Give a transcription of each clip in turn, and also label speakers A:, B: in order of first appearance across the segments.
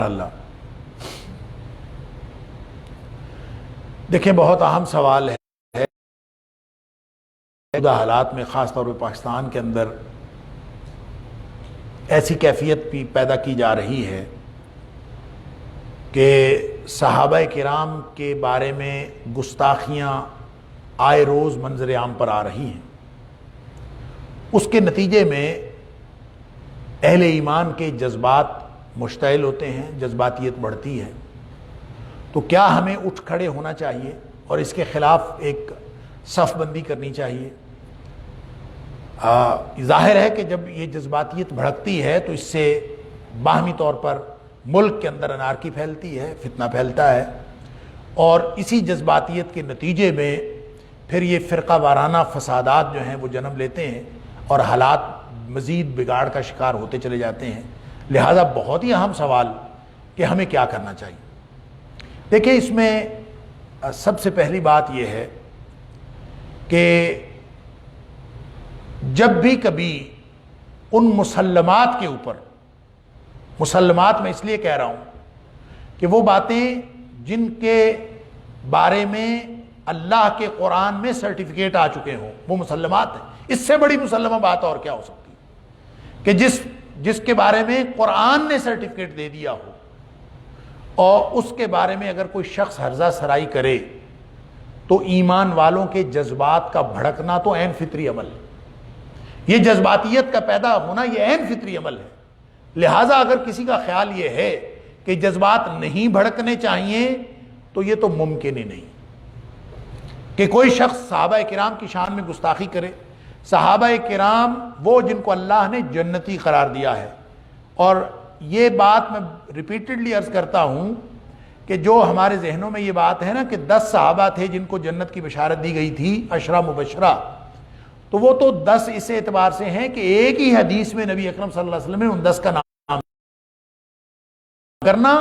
A: اللہ دیکھیں، بہت اہم سوال ہے حالات میں، خاص طور پہ پاکستان کے اندر ایسی کیفیت بھی پیدا کی جا رہی ہے کہ صحابہ کرام کے بارے میں گستاخیاں آئے روز منظر عام پر آ رہی ہیں۔ اس کے نتیجے میں اہل ایمان کے جذبات مشتعل ہوتے ہیں، جذباتیت بڑھتی ہے۔ تو کیا ہمیں اٹھ کھڑے ہونا چاہیے اور اس کے خلاف ایک صف بندی کرنی چاہیے؟ ظاہر ہے کہ جب یہ جذباتیت بھڑکتی ہے تو اس سے باہمی طور پر ملک کے اندر انارکی پھیلتی ہے، فتنہ پھیلتا ہے، اور اسی جذباتیت کے نتیجے میں پھر یہ فرقہ وارانہ فسادات جو ہیں وہ جنم لیتے ہیں اور حالات مزید بگاڑ کا شکار ہوتے چلے جاتے ہیں۔ لہٰذا بہت ہی اہم سوال کہ ہمیں کیا کرنا چاہیے۔ دیکھیں، اس میں سب سے پہلی بات یہ ہے کہ جب بھی کبھی ان مسلمات کے اوپر، مسلمات میں اس لیے کہہ رہا ہوں کہ وہ باتیں جن کے بارے میں اللہ کے قرآن میں سرٹیفکیٹ آ چکے ہوں، وہ مسلمات ہیں۔ اس سے بڑی مسلمہ بات اور کیا ہو سکتی کہ جس کے بارے میں قرآن نے سرٹیفکیٹ دے دیا ہو، اور اس کے بارے میں اگر کوئی شخص ہرزہ سرائی کرے تو ایمان والوں کے جذبات کا بھڑکنا تو عین فطری عمل ہے۔ یہ جذباتیت کا پیدا ہونا یہ عین فطری عمل ہے۔ لہٰذا اگر کسی کا خیال یہ ہے کہ جذبات نہیں بھڑکنے چاہیے تو یہ تو ممکن ہی نہیں کہ کوئی شخص صحابہ کرام کی شان میں گستاخی کرے۔ صحابہ کرام وہ جن کو اللہ نے جنتی قرار دیا ہے، اور یہ بات میں ریپیٹڈلی عرض کرتا ہوں کہ جو ہمارے ذہنوں میں یہ بات ہے نا کہ 10 صحابہ تھے جن کو جنت کی بشارت دی گئی تھی، عشرہ مبشرہ، تو وہ تو 10 اس اعتبار سے ہیں کہ ایک ہی حدیث میں نبی اکرم صلی اللہ علیہ وسلم نے ان 10 کا نام کرنا۔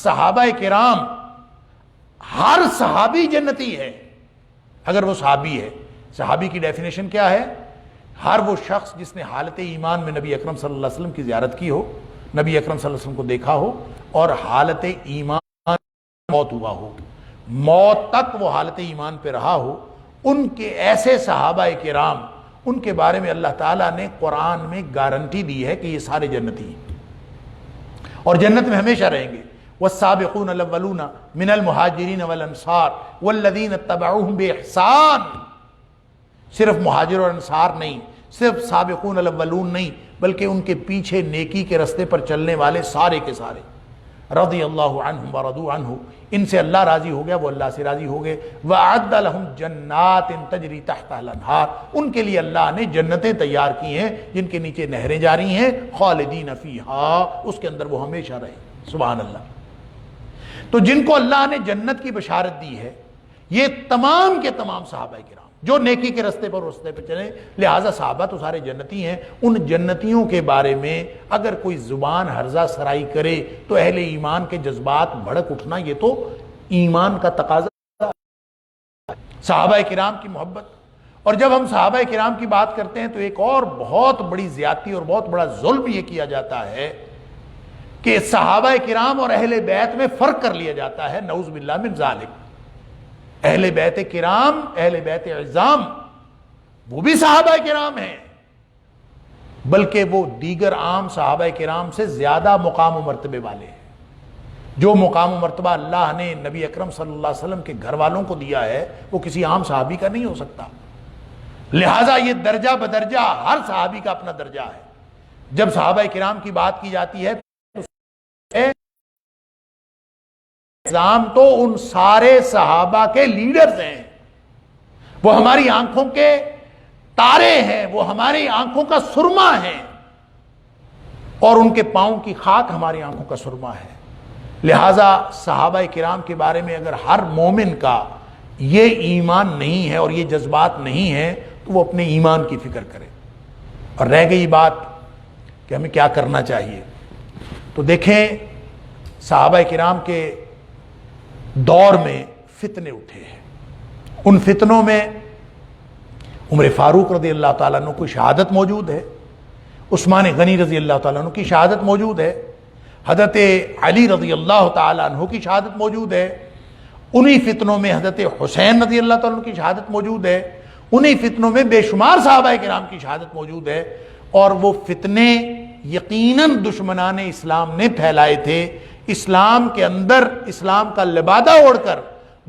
A: صحابہ کرام ہر صحابی جنتی ہے اگر وہ صحابی ہے۔ صحابی کی ڈیفینیشن کیا ہے؟ ہر وہ شخص جس نے حالت ایمان میں نبی اکرم صلی اللہ علیہ وسلم کی زیارت کی ہو، نبی اکرم صلی اللہ علیہ وسلم کو دیکھا ہو، اور حالت ایمان موت ہوا ہو، موت تک وہ حالت ایمان پہ رہا ہو، ان کے ایسے صحابہ کرام، ان کے بارے میں اللہ تعالیٰ نے قرآن میں گارنٹی دی ہے کہ یہ سارے جنتی ہیں اور جنت میں ہمیشہ رہیں گے۔ والسابقون الاولون من المہاجرین والانصار والذین اتبعوہم بإحسان، صرف مہاجر اور انصار نہیں، صرف سابقون الاولون نہیں، بلکہ ان کے پیچھے نیکی کے رستے پر چلنے والے سارے کے سارے۔ رضی اللہ عنہم ورضوا عنہ، ان سے اللہ راضی ہو گیا، وہ اللہ سے راضی ہو گئے۔ وَأَعَدَّ لَهُمْ جَنَّاتٍ تَجْرِي تَحْتَهَا الْأَنْهَارُ، ان کے لیے اللہ نے جنتیں تیار کی ہیں جن کے نیچے نہریں جاری ہیں، خالدین فیہا، اس کے اندر وہ ہمیشہ رہے۔ سبحان اللہ۔ تو جن کو اللہ نے جنت کی بشارت دی ہے یہ تمام کے تمام صحابہ کرام جو نیکی کے رستے پر چلیں، لہٰذا صحابہ تو سارے جنتی ہیں۔ ان جنتیوں کے بارے میں اگر کوئی زبان ہرزہ سرائی کرے تو اہل ایمان کے جذبات بھڑک اٹھنا یہ تو ایمان کا تقاضا ہے، صحابہ کرام کی محبت۔ اور جب ہم صحابہ کرام کی بات کرتے ہیں تو ایک اور بہت بڑی زیادتی اور بہت بڑا ظلم یہ کیا جاتا ہے کہ صحابہ کرام اور اہل بیت میں فرق کر لیا جاتا ہے، نعوذ باللہ من ذالک۔ اہل بیت کرام، اہل بیت عظام، وہ بھی صحابہ کرام ہیں، بلکہ وہ دیگر عام صحابہ کرام سے زیادہ مقام و مرتبے والے ہیں۔ جو مقام و مرتبہ اللہ نے نبی اکرم صلی اللہ علیہ وسلم کے گھر والوں کو دیا ہے وہ کسی عام صحابی کا نہیں ہو سکتا۔ لہٰذا یہ درجہ بدرجہ ہر صحابی کا اپنا درجہ ہے۔ جب صحابہ کرام کی بات کی جاتی ہے نظام تو ان سارے صحابہ کے لیڈرز ہیں، وہ ہماری آنکھوں کے تارے ہیں، وہ ہماری آنکھوں کا سرما ہیں، اور ان کے پاؤں کی خاک ہماری آنکھوں کا سرما ہے۔ لہٰذا صحابہ کرام کے بارے میں اگر ہر مومن کا یہ ایمان نہیں ہے اور یہ جذبات نہیں ہیں تو وہ اپنے ایمان کی فکر کرے۔ اور رہ گئی بات کہ ہمیں کیا کرنا چاہیے، تو دیکھیں صحابہ کرام کے دور میں فتنے اٹھے ہیں۔ ان فتنوں میں عمر فاروق رضی اللہ تعالیٰ عنہ کی شہادت موجود ہے، عثمان غنی رضی اللہ تعالیٰ عنہ کی شہادت موجود ہے، حضرت علی رضی اللہ تعالیٰ عنہ کی شہادت موجود ہے، انہی فتنوں میں حضرت حسین رضی اللہ تعالیٰ عنہ کی شہادت موجود ہے، انہی فتنوں میں بے شمار صحابہ کرام کی شہادت موجود ہے، اور وہ فتنے یقیناً دشمنان اسلام نے پھیلائے تھے۔ اسلام کے اندر اسلام کا لبادہ اوڑھ کر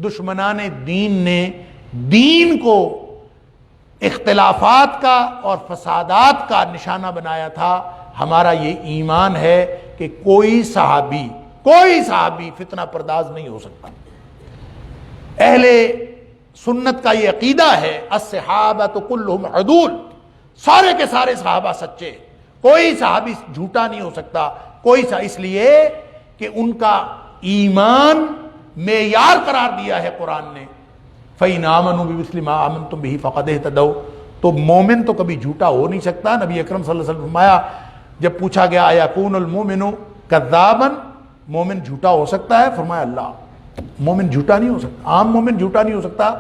A: دشمنان دین نے دین کو اختلافات کا اور فسادات کا نشانہ بنایا تھا۔ ہمارا یہ ایمان ہے کہ کوئی صحابی فتنہ پرداز نہیں ہو سکتا۔ اہل سنت کا یہ عقیدہ ہے، الصحابۃ کلھم عدول، سارے کے سارے صحابہ سچے، کوئی صحابی جھوٹا نہیں ہو سکتا، اس لیے کہ ان کا ایمان معیار قرار دیا ہے قرآن نے، فَإِنْ آمَنُوا بِمِثْلِ مَا آمَنْتُمْ بِهِ فَقَدْ اهْتَدَوْا۔ تو مومن تو کبھی جھوٹا ہو نہیں سکتا۔ نبی اکرم صلی اللہ علیہ وسلم فرمایا، جب پوچھا گیا اَيَكُونُ الْمُؤْمِنُ كَذَّابًا، مومن جھوٹا ہو سکتا ہے؟ فرمایا اللہ، مومن جھوٹا نہیں ہو سکتا، عام مومن جھوٹا نہیں ہو سکتا۔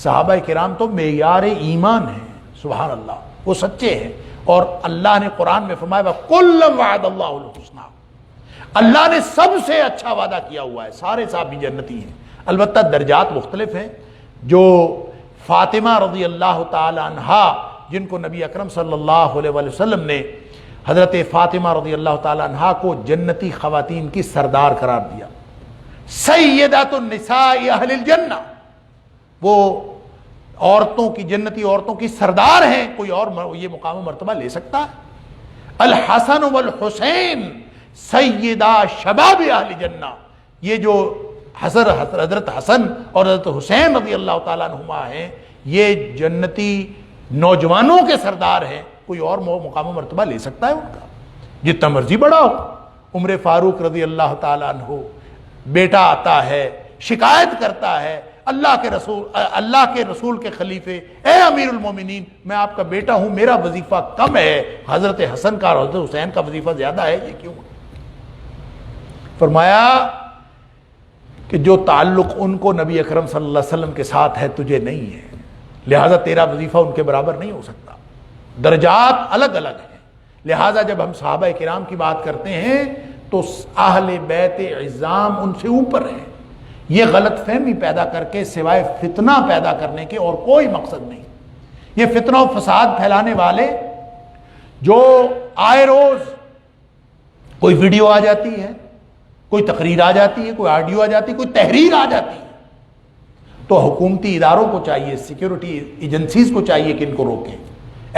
A: صحابہ کرام تو معیار ایمان ہیں، سبحان اللہ، وہ سچے ہیں۔ اور اللہ نے قرآن میں فرمایا وَكُلًّا وَعَدَ اللَّهُ الْحُسْنَىٰ، اللہ نے سب سے اچھا وعدہ کیا ہوا ہے، سارے صحابی جنتی ہیں۔ البتہ درجات مختلف ہیں۔ جو فاطمہ رضی اللہ تعالی عنہا، جن کو نبی اکرم صلی اللہ علیہ وآلہ وسلم نے حضرت فاطمہ رضی اللہ تعالی عنہا کو جنتی خواتین کی سردار قرار دیا، سیدۃ النساء اہل الجنہ، وہ عورتوں کی، جنتی عورتوں کی سردار ہیں، کوئی اور یہ مقام و مرتبہ لے سکتا ہے؟ الحسن والحسین سیدہ شباب اہل جنہ، یہ جو حضرت حسن اور حضرت حسین رضی اللہ تعالیٰ عنہما ہیں، یہ جنتی نوجوانوں کے سردار ہیں، کوئی اور مقام و مرتبہ لے سکتا ہے ان کا؟ جتنا مرضی بڑا ہو۔ عمر فاروق رضی اللہ تعالیٰ عنہ، بیٹا آتا ہے، شکایت کرتا ہے، اللہ کے رسول کے خلیفے، اے امیر المومنین، میں آپ کا بیٹا ہوں، میرا وظیفہ کم ہے، حضرت حسن کا اور حضرت حسین کا وظیفہ زیادہ ہے، یہ کیوں؟ فرمایا کہ جو تعلق ان کو نبی اکرم صلی اللہ علیہ وسلم کے ساتھ ہے تجھے نہیں ہے، لہٰذا تیرا وظیفہ ان کے برابر نہیں ہو سکتا۔ درجات الگ الگ ہیں، لہٰذا جب ہم صحابہ کرام کی بات کرتے ہیں تو اہل بیت عظام ان سے اوپر ہیں۔ یہ غلط فہمی پیدا کر کے سوائے فتنہ پیدا کرنے کے اور کوئی مقصد نہیں۔ یہ فتنہ و فساد پھیلانے والے جو آئے روز کوئی ویڈیو آ جاتی ہے، کوئی تقریر آ جاتی ہے، کوئی آڈیو آ جاتی ہے، کوئی تحریر آ جاتی ہے، تو حکومتی اداروں کو چاہیے، سیکیورٹی ایجنسیز کو چاہیے کہ ان کو روکیں۔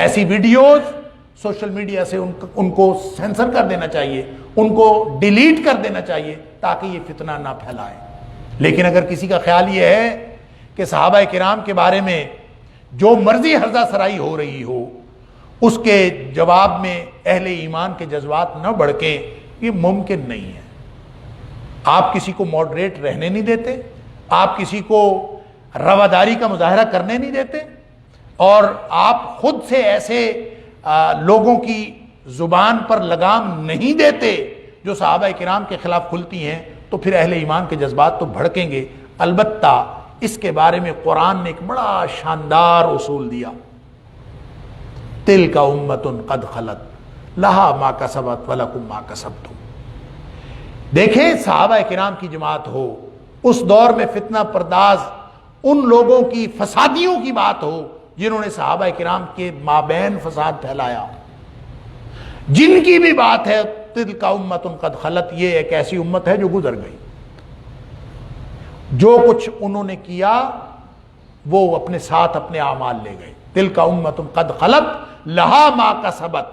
A: ایسی ویڈیوز سوشل میڈیا سے ان کو سینسر کر دینا چاہیے، ان کو ڈیلیٹ کر دینا چاہیے تاکہ یہ فتنہ نہ پھیلائے۔ لیکن اگر کسی کا خیال یہ ہے کہ صحابہ کرام کے بارے میں جو مرضی ہرزہ سرائی ہو رہی ہو، اس کے جواب میں اہل ایمان کے جذبات نہ بڑھکیں، یہ ممکن نہیں ہے۔ آپ کسی کو ماڈریٹ رہنے نہیں دیتے، آپ کسی کو رواداری کا مظاہرہ کرنے نہیں دیتے، اور آپ خود سے ایسے لوگوں کی زبان پر لگام نہیں دیتے جو صحابہ کرام کے خلاف کھلتی ہیں، تو پھر اہل ایمان کے جذبات تو بھڑکیں گے۔ البتہ اس کے بارے میں قرآن نے ایک بڑا شاندار اصول دیا، تلک امۃ قد خلت لہا ما کسبت ولکم ما کسبتم۔ دیکھیں، صحابہ کرام کی جماعت ہو، اس دور میں فتنہ پرداز ان لوگوں کی فسادیوں کی بات ہو جنہوں نے صحابہ کرام کے مابین فساد پھیلایا، جن کی بھی بات ہے تلک امۃ قد خلت، یہ ایک ایسی امت ہے جو گزر گئی۔ جو کچھ انہوں نے کیا وہ اپنے ساتھ اپنے اعمال لے گئے۔ تلک امۃ قد خلت لہا ما کسبت،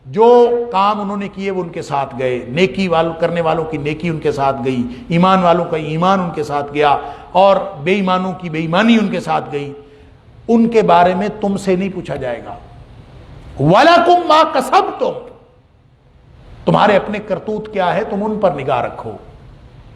A: جو کام انہوں نے کیے وہ ان کے ساتھ گئے، نیکی کرنے والوں کی نیکی ان کے ساتھ گئی، ایمان والوں کا ایمان ان کے ساتھ گیا، اور بے ایمانوں کی بے ایمانی ان کے ساتھ گئی۔ ان کے بارے میں تم سے نہیں پوچھا جائے گا۔ وَلَكُمْ مَا كَسَبْتُمْ، تمہارے اپنے کرتوت کیا ہے تم ان پر نگاہ رکھو۔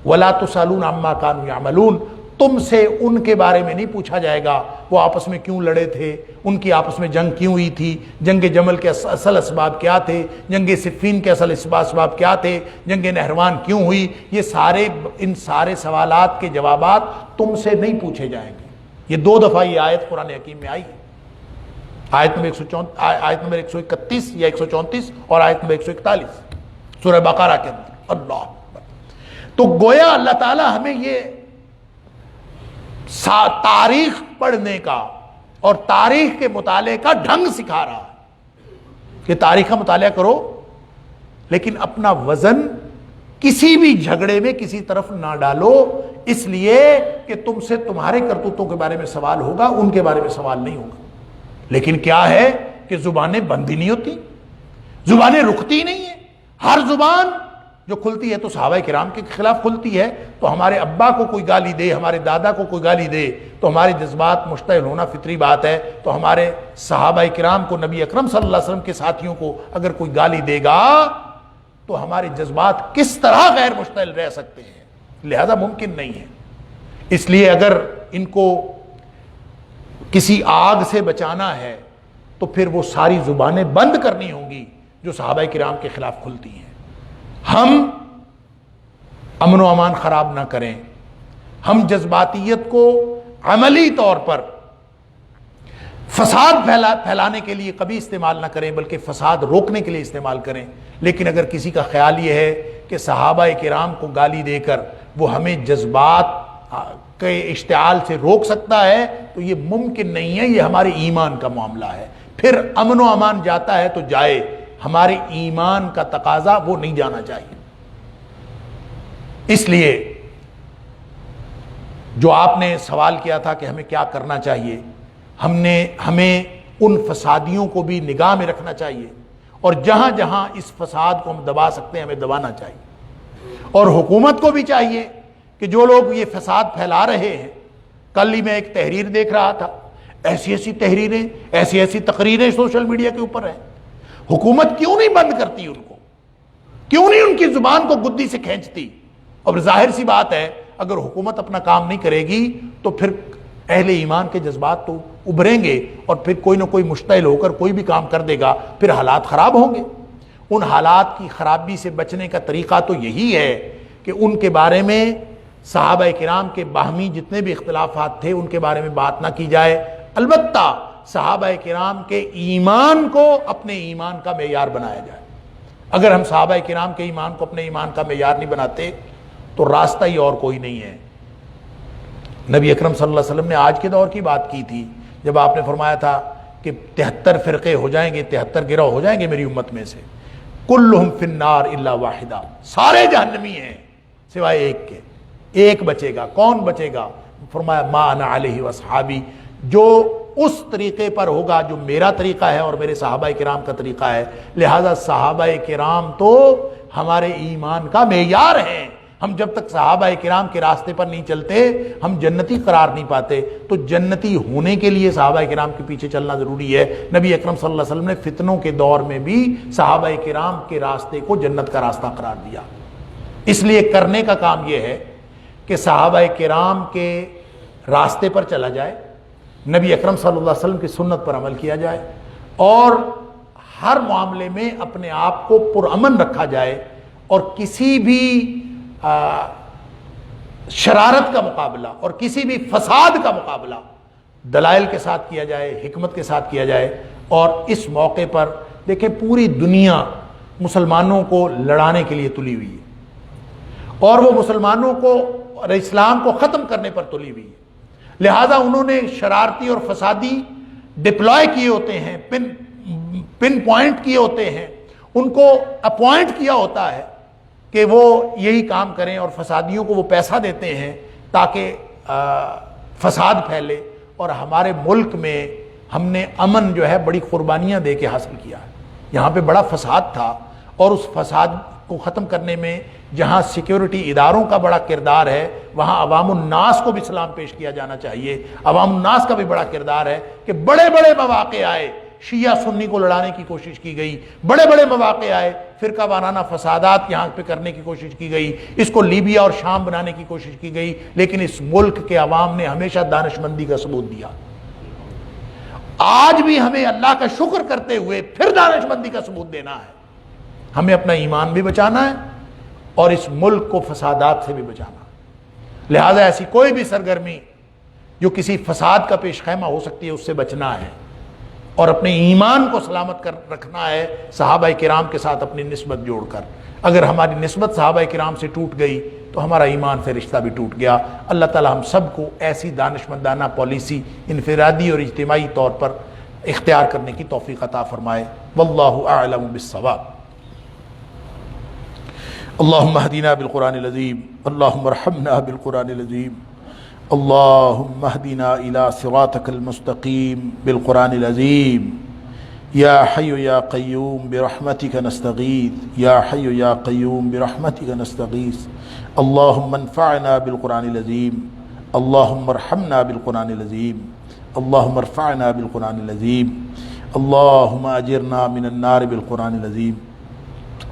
A: وَلَا تُسْأَلُونَ عَمَّا كَانُوا يَعْمَلُونَ، تم سے ان کے بارے میں نہیں پوچھا جائے گا، وہ آپس میں کیوں لڑے تھے، ان کی آپس میں جنگ کیوں ہوئی تھی، جنگ جمل کے اصل اسباب کیا تھے، جنگ صفین کے اصل اسباب کیا تھے، جنگ نہروان کیوں ہوئی، ان سارے سوالات کے جوابات تم سے نہیں پوچھے جائیں گے۔ یہ 2 دفعہ یہ آیت قرآن حکیم میں آئی ہے، آیت نمبر 131 یا 134 اور آیت نمبر 141 سورہ بقرہ کے اندر۔ اللہ اکبر۔ تو گویا اللہ تعالیٰ ہمیں یہ تاریخ پڑھنے کا اور تاریخ کے مطالعے کا ڈھنگ سکھا رہا ہے کہ تاریخ کا مطالعہ کرو، لیکن اپنا وزن کسی بھی جھگڑے میں کسی طرف نہ ڈالو، اس لیے کہ تم سے تمہارے کرتوتوں کے بارے میں سوال ہوگا، ان کے بارے میں سوال نہیں ہوگا۔ لیکن کیا ہے کہ زبانیں بند ہی نہیں ہوتی، زبانیں رکتی نہیں ہیں۔ ہر زبان جو کھلتی ہے تو صحابہ کرام کے خلاف کھلتی ہے، تو ہمارے ابا کو کوئی گالی دے، ہمارے دادا کو کوئی گالی دے تو ہمارے جذبات مشتعل ہونا فطری بات ہے۔ تو ہمارے صحابہ کرام کو، نبی اکرم صلی اللہ علیہ وسلم کے ساتھیوں کو اگر کوئی گالی دے گا تو ہمارے جذبات کس طرح غیر مشتعل رہ سکتے ہیں؟ لہذا ممکن نہیں ہے۔ اس لیے اگر ان کو کسی آگ سے بچانا ہے تو پھر وہ ساری زبانیں بند کرنی ہوں گی جو صحابہ کرام کے خلاف کھلتی ہیں۔ ہم امن و امان خراب نہ کریں، ہم جذباتیت کو عملی طور پر فساد پھیلانے کے لیے کبھی استعمال نہ کریں، بلکہ فساد روکنے کے لیے استعمال کریں۔ لیکن اگر کسی کا خیال یہ ہے کہ صحابہ کرام کو گالی دے کر وہ ہمیں جذبات کے اشتعال سے روک سکتا ہے تو یہ ممکن نہیں ہے، یہ ہمارے ایمان کا معاملہ ہے۔ پھر امن و امان جاتا ہے تو جائے، ہمارے ایمان کا تقاضا وہ نہیں جانا چاہیے۔ اس لیے جو آپ نے سوال کیا تھا کہ ہمیں کیا کرنا چاہیے، ہمیں ان فسادیوں کو بھی نگاہ میں رکھنا چاہیے، اور جہاں جہاں اس فساد کو ہم دبا سکتے ہیں ہمیں دبانا چاہیے۔ اور حکومت کو بھی چاہیے کہ جو لوگ یہ فساد پھیلا رہے ہیں، کل ہی میں ایک تحریر دیکھ رہا تھا، ایسی تحریریں، ایسی تقریریں سوشل میڈیا کے اوپر ہیں، حکومت کیوں نہیں بند کرتی ان کو؟ کیوں نہیں ان کی زبان کو گدی سے کھینچتی؟ اور ظاہر سی بات ہے اگر حکومت اپنا کام نہیں کرے گی تو پھر اہل ایمان کے جذبات تو ابھریں گے، اور پھر کوئی نہ کوئی مشتعل ہو کر کوئی بھی کام کر دے گا، پھر حالات خراب ہوں گے۔ ان حالات کی خرابی سے بچنے کا طریقہ تو یہی ہے کہ ان کے بارے میں صحابہ کرام کے باہمی جتنے بھی اختلافات تھے ان کے بارے میں بات نہ کی جائے، البتہ صحابہ کرام کے ایمان کو اپنے ایمان کا معیار بنایا جائے۔ اگر ہم صحابہ کرام کے ایمان کو اپنے ایمان کا معیار نہیں بناتے تو راستہ ہی اور کوئی نہیں ہے۔ نبی اکرم صلی اللہ علیہ وسلم نے آج کے دور کی بات کی تھی جب آپ نے فرمایا تھا کہ 73 فرقے ہو جائیں گے، 73 گروہ ہو جائیں گے میری امت میں سے، کلہم فی النار الا واحدہ، سارے جہنمی ہیں سوائے ایک کے، ایک بچے گا۔ کون بچے گا؟ فرمایا ما انا علیہ واصحابی، جو اس طریقے پر ہوگا جو میرا طریقہ ہے اور میرے صحابہ کرام کا طریقہ ہے۔ لہذا صحابہ کرام تو ہمارے ایمان کا معیار ہیں۔ ہم جب تک صحابہ کرام کے راستے پر نہیں چلتے ہم جنتی قرار نہیں پاتے۔ تو جنتی ہونے کے لیے صحابہ کرام کے پیچھے چلنا ضروری ہے۔ نبی اکرم صلی اللہ علیہ وسلم نے فتنوں کے دور میں بھی صحابہ کرام کے راستے کو جنت کا راستہ قرار دیا۔ اس لیے کرنے کا کام یہ ہے کہ صحابہ کرام کے راستے پر چلا جائے، نبی اکرم صلی اللہ علیہ وسلم کی سنت پر عمل کیا جائے، اور ہر معاملے میں اپنے آپ کو پرامن رکھا جائے، اور کسی بھی شرارت کا مقابلہ اور کسی بھی فساد کا مقابلہ دلائل کے ساتھ کیا جائے، حکمت کے ساتھ کیا جائے۔ اور اس موقع پر دیکھیں پوری دنیا مسلمانوں کو لڑانے کے لیے تلی ہوئی ہے، اور وہ مسلمانوں کو اور اسلام کو ختم کرنے پر تلی ہوئی ہے۔ لہذا انہوں نے شرارتی اور فسادی ڈپلوائے کیے ہوتے ہیں، پن پوائنٹ کیے ہوتے ہیں، ان کو اپوائنٹ کیا ہوتا ہے کہ وہ یہی کام کریں، اور فسادیوں کو وہ پیسہ دیتے ہیں تاکہ فساد پھیلے۔ اور ہمارے ملک میں ہم نے امن جو ہے بڑی قربانیاں دے کے حاصل کیا ہے۔ یہاں پہ بڑا فساد تھا، اور اس فساد کو ختم کرنے میں جہاں سیکیورٹی اداروں کا بڑا کردار ہے وہاں عوام الناس کو بھی سلام پیش کیا جانا چاہیے۔ عوام الناس کا بھی بڑا کردار ہے کہ بڑے بڑے مواقع آئے، شیعہ سنی کو لڑانے کی کوشش کی گئی، بڑے بڑے مواقع آئے، فرقہ وارانہ فسادات یہاں پہ کرنے کی کوشش کی گئی، اس کو لیبیا اور شام بنانے کی کوشش کی گئی، لیکن اس ملک کے عوام نے ہمیشہ دانش مندی کا ثبوت دیا۔ آج بھی ہمیں اللہ کا شکر کرتے ہوئے پھر دانش مندی کا ثبوت دینا ہے۔ ہمیں اپنا ایمان بھی بچانا ہے اور اس ملک کو فسادات سے بھی بچانا ہے۔ لہذا ایسی کوئی بھی سرگرمی جو کسی فساد کا پیش خیمہ ہو سکتی ہے اس سے بچنا ہے۔ اور اپنے ایمان کو سلامت کر رکھنا ہے صحابہ کرام کے ساتھ اپنی نسبت جوڑ کر۔ اگر ہماری نسبت صحابہ کرام سے ٹوٹ گئی تو ہمارا ایمان سے رشتہ بھی ٹوٹ گیا۔ اللہ تعالی ہم سب کو ایسی دانشمندانہ پالیسی انفرادی اور اجتماعی طور پر اختیار کرنے کی توفیق عطا فرمائے۔ واللہ اعلم بالصواب۔ اللہم اہدنا بالقرآن العظیم، اللہم ارحمنا بالقرآن العظیم، اللہم اہدنا الی صراطک المستقیم بالقرآن العظیم۔ یا حی یا قیوم برحمتک نستغیث، یا حی یا قیوم برحمتک نستغیث۔ اللہم انفعنا بالقرآن العظیم، اللہم ارحمنا بالقرآن العظیم، اللہم ارفعنا بالقرآن العظیم، اللہم اجرنا من النار بالقرآن العظیم،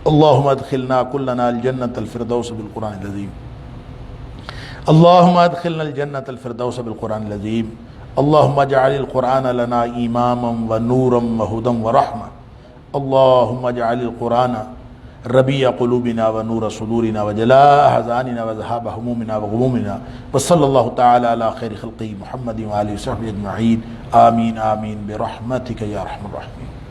A: اللہم ادخلنا کلنا الجنة الفردوس بالقرآن العظیم، اللہم ادخلنا الجنة الفردوس بالقرآن العظیم، اللہم اجعل القرآن لنا اماما ونورا وہدا ورحمة، اللہم اجعل القرآن ربیع قلوبنا ونور صدورنا وجلاء احزاننا وذهاب همومنا وغمومنا، وصلی اللہ تعالی علی خیر خلقہ محمد وآلہ وصحبہ اجمعین، آمین آمین برحمتک یا ارحم الراحمین۔